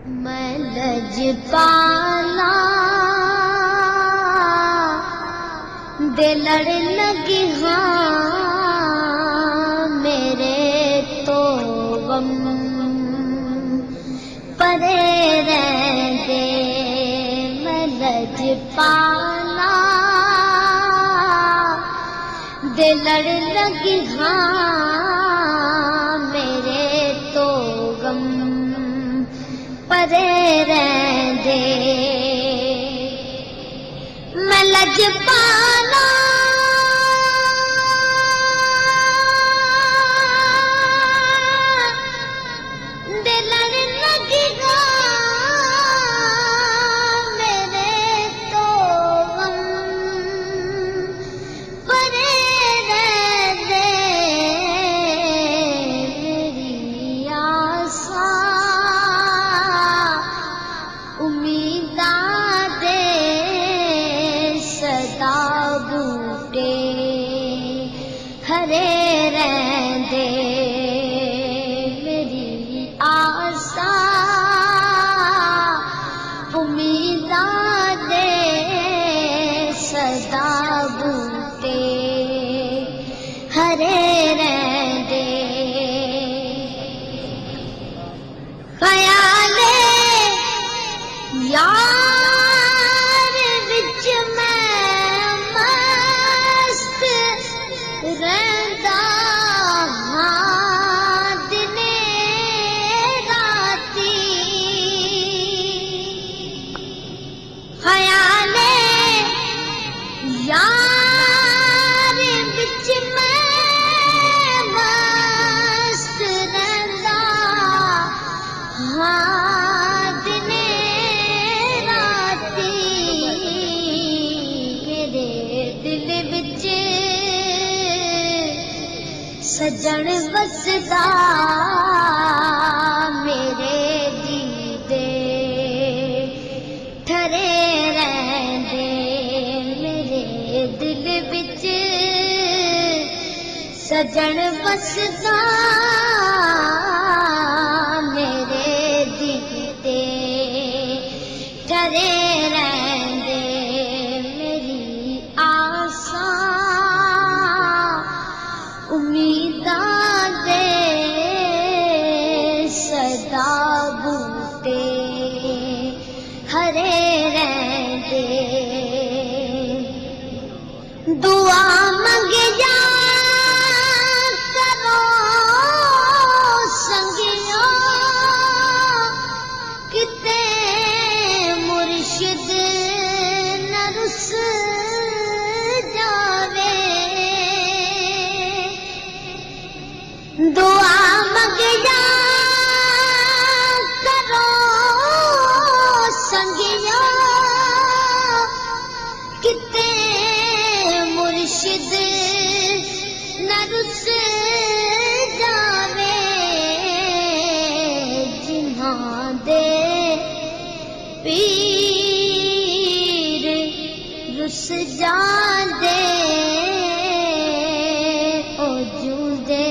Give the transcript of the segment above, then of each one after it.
میں لجپالا دے لڑ لگی ہاں میرے تو غم پرے رہندے میں لجپالا دے لڑ لگی ہاں میرے تو غم پرے رہندے میں لجپالا دے لڑ لگی ہاں میرے تو غم پرے رہندے میری آساں امیداں دے صدا بوٹے ہرے رہندے میری آساں امیداں دے صدا بوٹے ہرے رہندے خیال یار وچ میں مست رہندا ہاں دنے راتی خیال یار وچ میں مست رہندا ہاں دنے دل وچ سجن وسدا میرے دیدے ٹھرے رہندے میرے دل وچ سجن وسدا میرے دیدے ٹھرے رہندے میری آساں امیداں دے صدا بوٹے ہرے رہندے دعا منگیا کرو سنگیو کتے مرشد نہ رس جاوے دعا منگیا کرو سنگیو کتے مرشد نہ رس جاوے جنہاں دے پیر رس جاندے او جوندے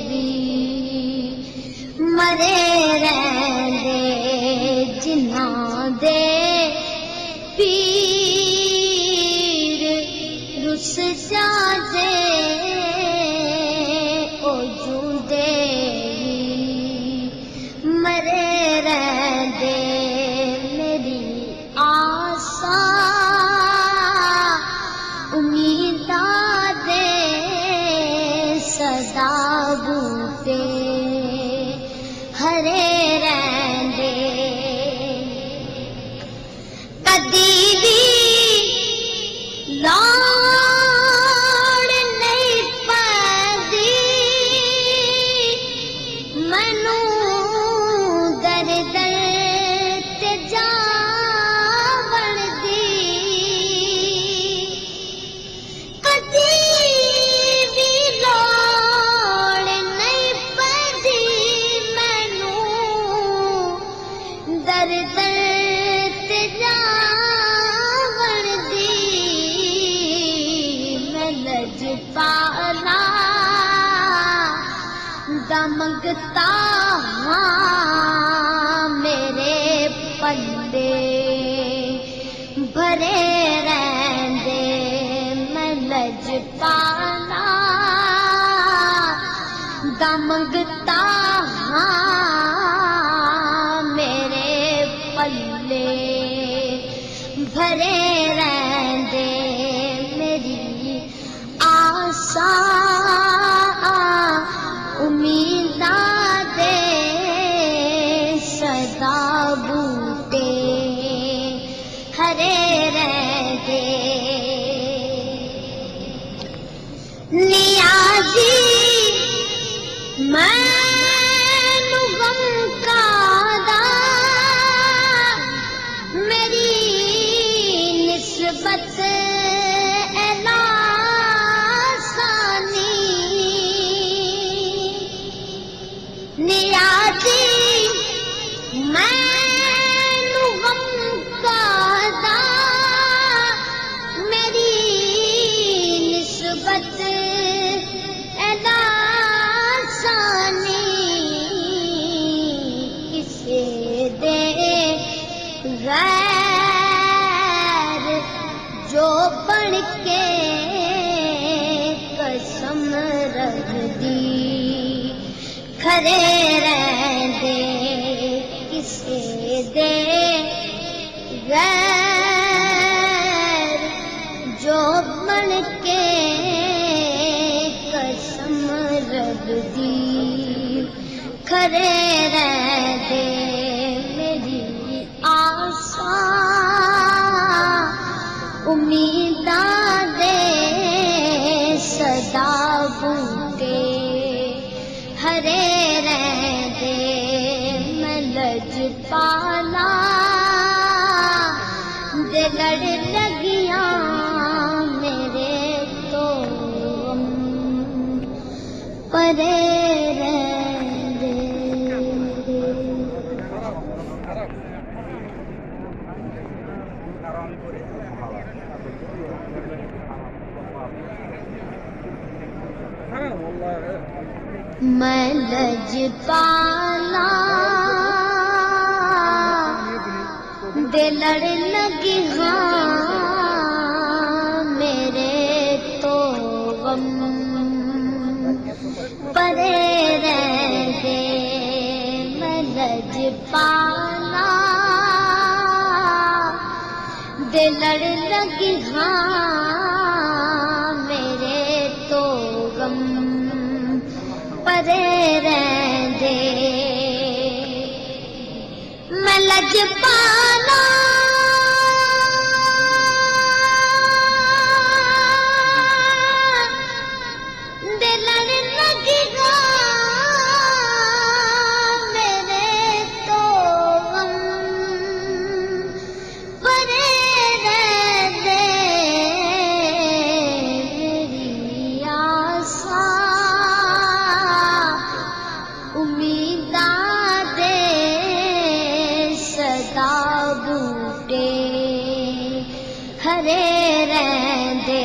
بھی مرے رہندے جنہاں دے پیر رس جاندے او جوندے بھی مرے رہندے میری آساں امیداں دے صدا بوٹے ہرے رہندے کدی بھی لوڑ نہیں پاندی مینوں در در تے جا بندی کدی بھی لوڑ نہیں پاندی مینوں در در تے جا بندی میں لجپالا دا منگتا ہاں میرے بھرے رہندے میں لجپالا دا منگتا ہاں میرے پلے بھرے رہندے میری آساں امیداں دے صدا بوٹے ہرے رہندے نیازی مینوں غم کادا میری نسبت اعلاسانی نیازی مینوں غم کادا میری نسبت کسے دے غیر جو بن کے قسم رکھ دی کھڑے رہندے کسے دے غیر جو بن کے قسم رکھ دی کھڑے رہندے میری آساں امیداں دے صدا بوٹے ہرے رہندے میں لجپالا دے لڑ لگیاں میرے تو پرے میں لجپالا دے لڑ لگی ہاں میرے تو غم پرے رہندے میں لجپالا دے لڑ لگی ہاں میرے تو غم پرے رہندے میں لجپالا دے لڑ لگی ہاں میرے تو غم پرے رہندے میری آساں امیداں دے صدا بوٹے ہرے رہندے